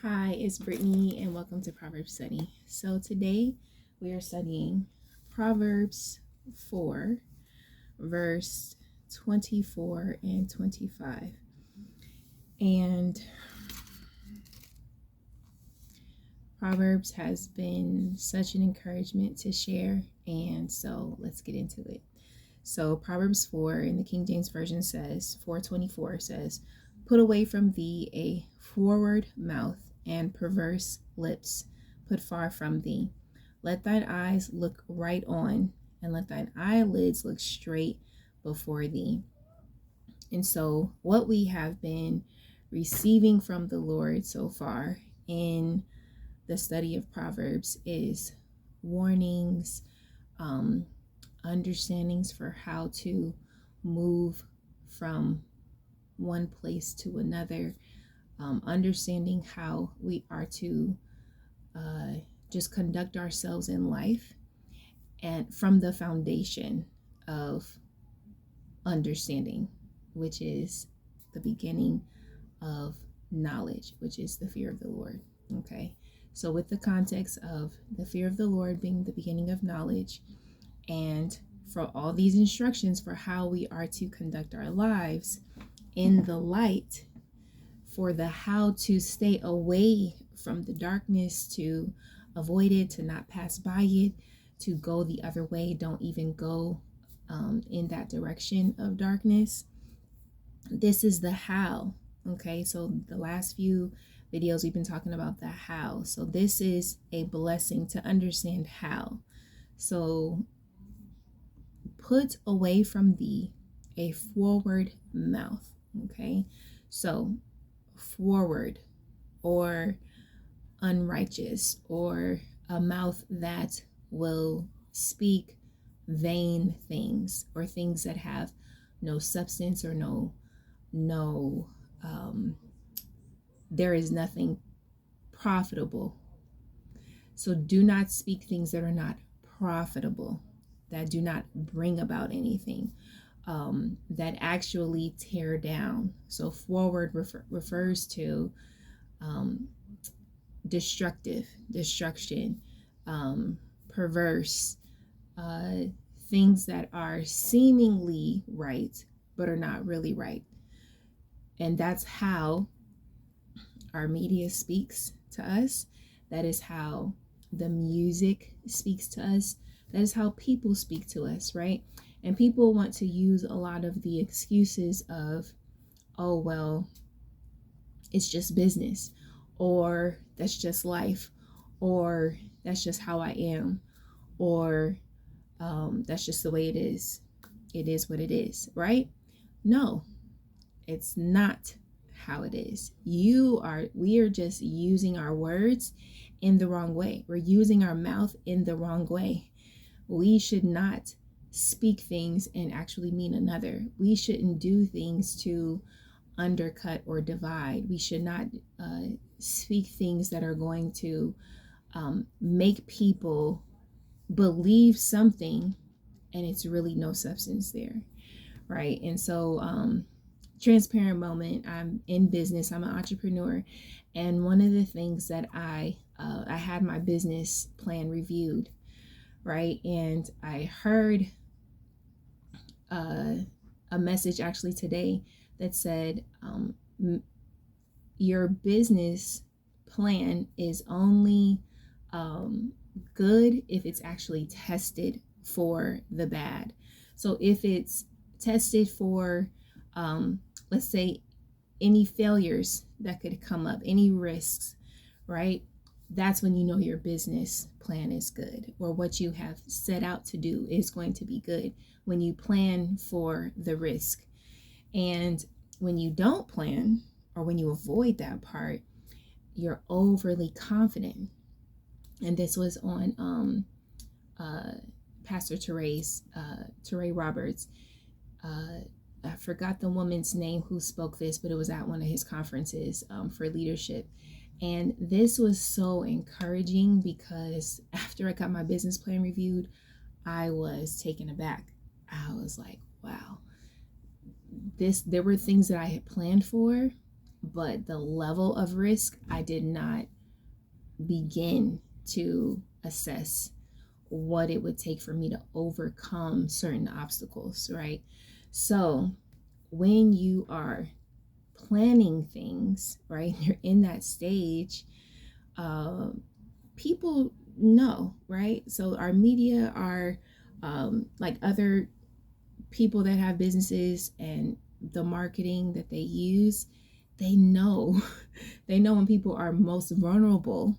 Hi, it's Brittany, and welcome to Proverbs Study. So, today we are studying Proverbs 4, verse 24 and 25. And Proverbs has been such an encouragement to share, and so let's get into it. So, Proverbs 4 in the King James Version says, 4:24 says, "Put away from thee a froward mouth and perverse lips, put far from thee. Let thine eyes look right on, and let thine eyelids look straight before thee." And so, what we have been receiving from the Lord so far in the study of Proverbs is warnings, um, understandings for how to move from one place to another, understanding how we are to uh, just conduct ourselves in life, and from the foundation of understanding, which is the beginning of knowledge, which is the fear of the Lord. Okay, so with the context of the fear of the Lord being the beginning of knowledge, and for all these instructions for how we are to conduct our lives in the light, for the how to stay away from the darkness, to avoid it, to not pass by it, to go the other way, don't even go in that direction of darkness. This is the how. Okay, so the last few videos we've been talking about the how. So this is a blessing to understand how. So put away from thee a froward mouth. Okay, so froward, or unrighteous, or a mouth that will speak vain things, or things that have no substance, or no there is nothing profitable. So do not speak things that are not profitable, that do not bring about anything, that actually tear down. So froward refers to destruction, perverse, uh, things that are seemingly right but are not really right. And that's how our media speaks to us. That is how the music speaks to us. That is how people speak to us, right? And people want to use a lot of the excuses of, oh, well, it's just business, or that's just life, or that's just how I am, or that's just the way it is. It is what it is, right? No, it's not how it is. We are just using our words in the wrong way. We're using our mouth in the wrong way. We should not speak things and actually mean another. We shouldn't do things to undercut or divide. We should not speak things that are going to make people believe something and it's really no substance there, right? And so, transparent moment, I'm in business, I'm an entrepreneur, and one of the things that I had my business plan reviewed, right? And I heard a message actually today that said, your business plan is only good if it's actually tested for the bad. So if it's tested for, let's say, any failures that could come up, any risks, right? That's when you know your business plan is good, or what you have set out to do is going to be good, when you plan for the risk. And when you don't plan, or when you avoid that part, you're overly confident. And this was on Pastor Teray Roberts. I forgot the woman's name who spoke this, but it was at one of his conferences for leadership. And this was so encouraging, because after I got my business plan reviewed, I was taken aback. I was like, wow, there were things that I had planned for but the level of risk, I did not begin to assess what it would take for me to overcome certain obstacles, right? So when you are planning things, right, you're in that stage, people know, right? So our media, are like other people that have businesses, and the marketing that they use, they know they know when people are most vulnerable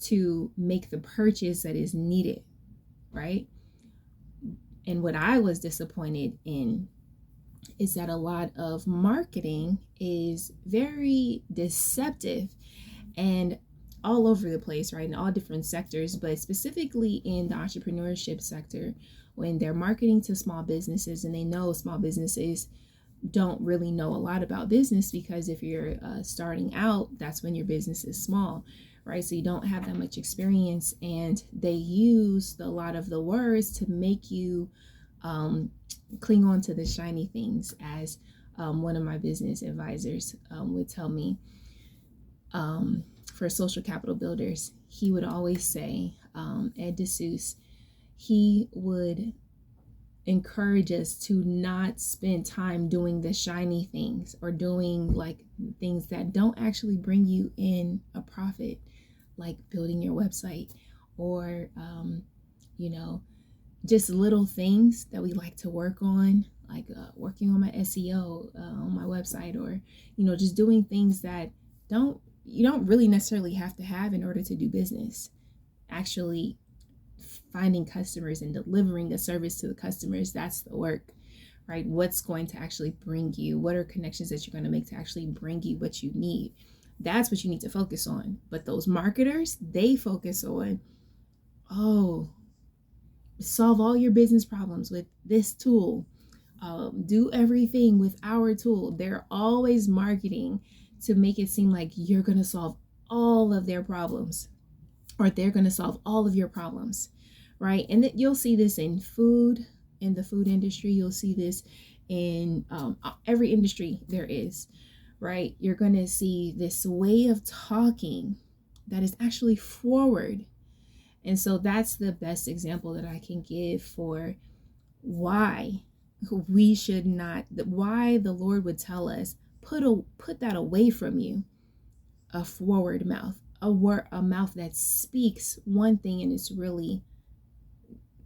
to make the purchase that is needed, right? And what I was disappointed in is that a lot of marketing is very deceptive and all over the place, right? In all different sectors, but specifically in the entrepreneurship sector, when they're marketing to small businesses, and they know small businesses don't really know a lot about business, because if you're starting out, that's when your business is small, right? So you don't have that much experience, and they use a lot of the words to make you cling on to the shiny things, as one of my business advisors would tell me. For social capital builders, he would always say, Ed DeSeuss, he would encourage us to not spend time doing the shiny things, or doing like things that don't actually bring you in a profit, like building your website, or you know, just little things that we like to work on, like working on my SEO on my website, or just doing things that you don't really necessarily have to have in order to do business. Actually finding customers and delivering a service to the customers, that's the work, right? What's going to actually bring you, what are connections that you're going to make to actually bring you what you need? That's what you need to focus on. But those marketers, they focus on, oh, solve all your business problems with this tool, do everything with our tool. They're always marketing to make it seem like you're going to solve all of their problems, or they're going to solve all of your problems, right? And that you'll see this in the food industry. You'll see this in every industry there is, right? You're going to see this way of talking that is actually forward. And so that's the best example that I can give for why we should not, why the Lord would tell us, put that away from you, a forward mouth, a mouth that speaks one thing and it's really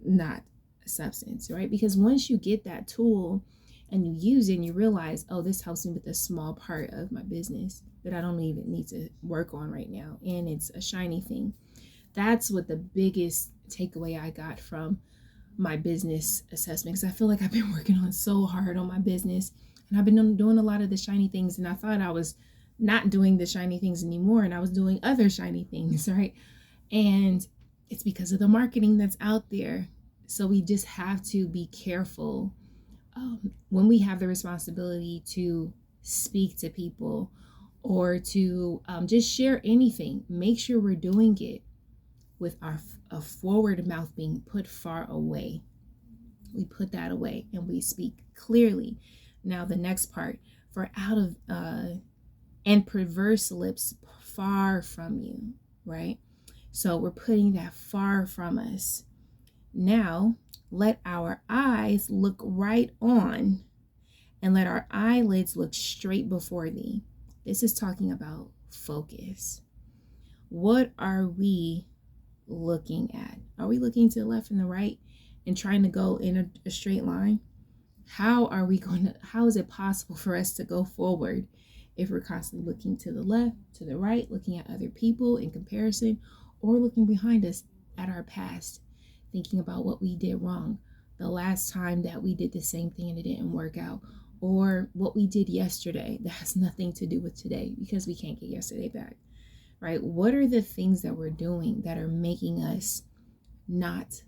not substance, right? Because once you get that tool and you use it and you realize, oh, this helps me with a small part of my business that I don't even need to work on right now, and it's a shiny thing. That's what the biggest takeaway I got from my business assessment, because I feel like I've been working on so hard on my business, and I've been doing a lot of the shiny things, and I thought I was not doing the shiny things anymore, and I was doing other shiny things, right? And it's because of the marketing that's out there. So we just have to be careful when we have the responsibility to speak to people, or to just share anything. Make sure we're doing it with a forward mouth being put far away. We put that away and we speak clearly. Now the next part, for out of and perverse lips far from you, right? So we're putting that far from us. Now let our eyes look right on, and let our eyelids look straight before thee. This is talking about focus. What are we looking at? Are we looking to the left and the right and trying to go in a straight line? How is it possible for us to go forward if we're constantly looking to the left, to the right, looking at other people in comparison, or looking behind us at our past, thinking about what we did wrong, the last time that we did the same thing and it didn't work out, or what we did yesterday that has nothing to do with today, because we can't get yesterday back, right? What are the things that we're doing that are making us not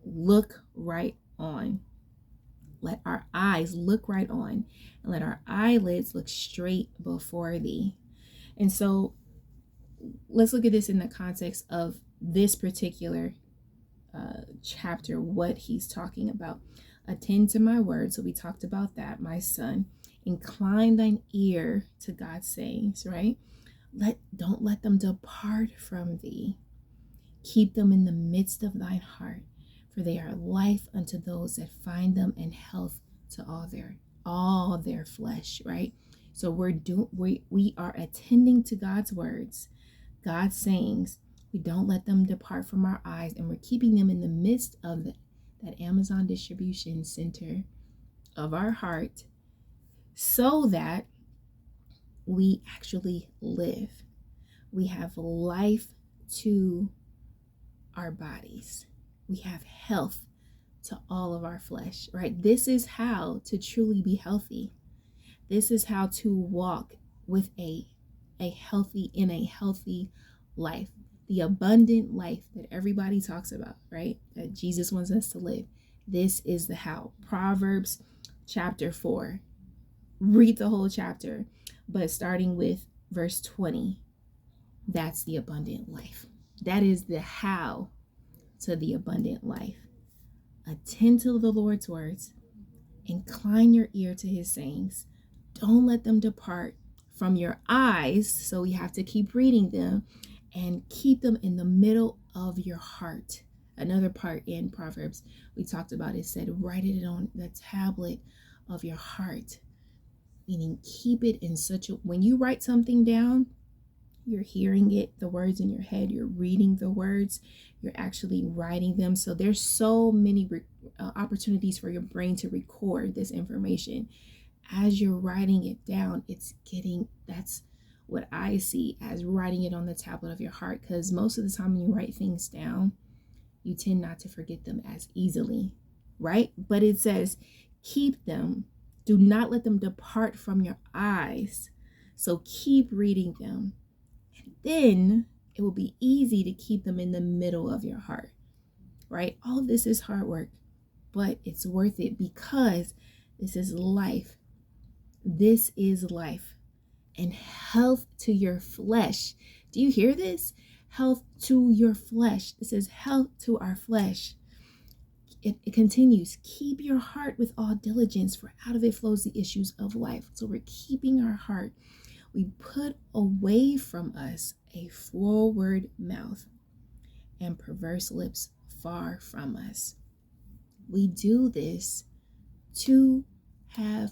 look right on? Let our eyes look right on, and let our eyelids look straight before thee. And so let's look at this in the context of this particular chapter, what he's talking about. Attend to my word. So we talked about that, my son, Incline thine ear to God's sayings, right? Don't let them depart from thee. Keep them in the midst of thine heart, for they are life unto those that find them, and health to all their flesh, right? So we are attending to God's words, God's sayings. We don't let them depart from our eyes, and we're keeping them in the midst of that Amazon distribution center of our heart, so that we actually live. We have life to our bodies. We have health to all of our flesh, right? This is how to truly be healthy. This is how to walk with a healthy life, the abundant life that everybody talks about, right? That Jesus wants us to live. This is the how. Proverbs chapter 4. Read the whole chapter, but starting with verse 20, that's the abundant life. That is the how to the abundant life. Attend to the Lord's words. Incline your ear to his sayings. Don't let them depart from your eyes. So we have to keep reading them, and keep them in the middle of your heart. Another part in Proverbs we talked about, it said, write it on the tablet of your heart. Meaning keep it in when you write something down, you're hearing it, the words in your head, you're reading the words, you're actually writing them. So there's so many opportunities for your brain to record this information. As you're writing it down, that's what I see as writing it on the tablet of your heart. Because most of the time when you write things down, you tend not to forget them as easily, right? But it says, keep them. Do not let them depart from your eyes. So keep reading them. And then it will be easy to keep them in the middle of your heart, right? All of this is hard work, but it's worth it, because this is life. This is life and health to your flesh. Do you hear this? Health to your flesh. This is health to our flesh. It continues, keep your heart with all diligence, for out of it flows the issues of life. So we're keeping our heart. We put away from us a froward mouth, and perverse lips far from us. We do this to have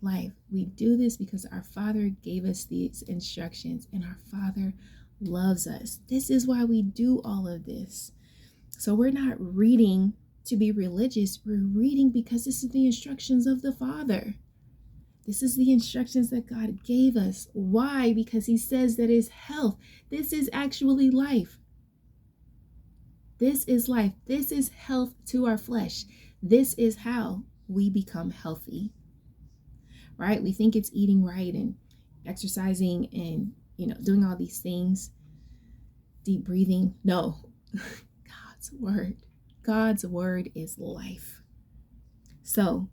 life. We do this because our Father gave us these instructions, and our Father loves us. This is why we do all of this. So we're not reading to be religious. We're reading because this is the instructions of the Father. This is the instructions that God gave us. Why? Because he says that it's health. This is actually life. This is life. This is health to our flesh. This is how we become healthy, right? We think it's eating right and exercising and, doing all these things, deep breathing. No, God's word is life. So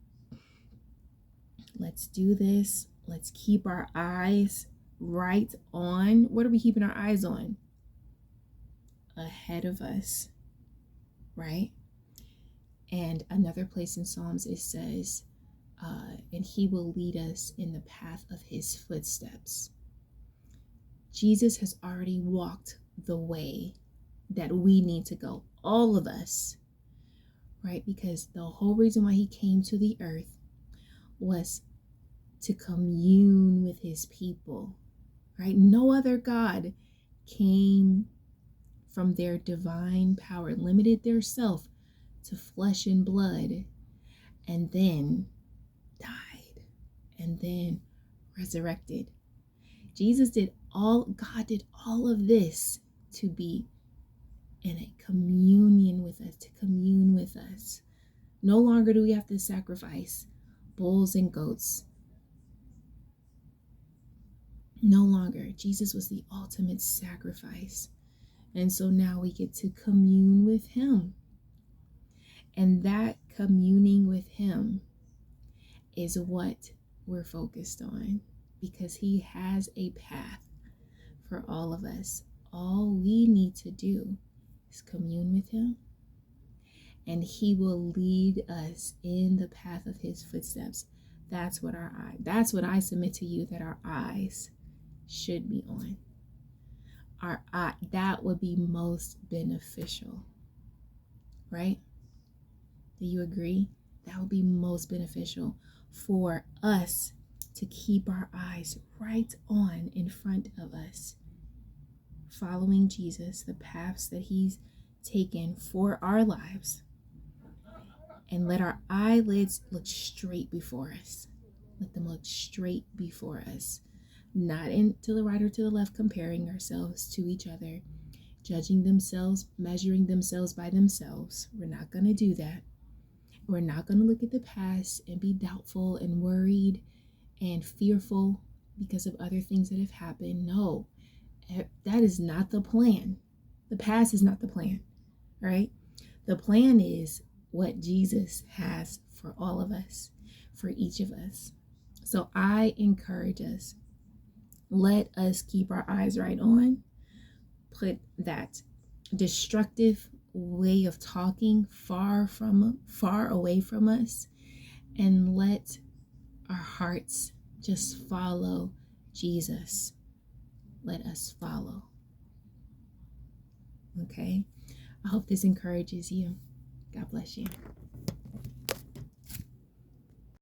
let's do this. Let's keep our eyes right on. What are we keeping our eyes on? Ahead of us, right? And another place in Psalms, it says, and he will lead us in the path of his footsteps. Jesus has already walked the way that we need to go. All of us, right? Because the whole reason why he came to the earth was to commune with his people, right? No other God came from their divine power, limited their self to flesh and blood, and then died, and then resurrected. God did all of this to be in a communion with us, to commune with us. No longer do we have to sacrifice bulls and goats. No longer. Jesus was the ultimate sacrifice. And so now we get to commune with him. And that communing with him is what we're focused on, because he has a path for all of us. All we need to do is commune with him, and he will lead us in the path of his footsteps. That's what I submit to you that our eyes should be on. That would be most beneficial, right? Do you agree? That would be most beneficial for us to keep our eyes right on in front of us, following Jesus, the paths that he's taken for our lives, and let our eyelids look straight before us. Let them look straight before us, not to the right or to the left, comparing ourselves to each other, judging themselves, measuring themselves by themselves. We're not going to do that. We're not going to look at the past and be doubtful and worried and fearful because of other things that have happened. No, that is not the plan. The past is not the plan, right? The plan is what Jesus has for all of us, for each of us. So I encourage us, let us keep our eyes right on, put that destructive way of talking far away from us, and let our hearts just follow Jesus. Let us follow. Okay? I hope this encourages you. God bless you.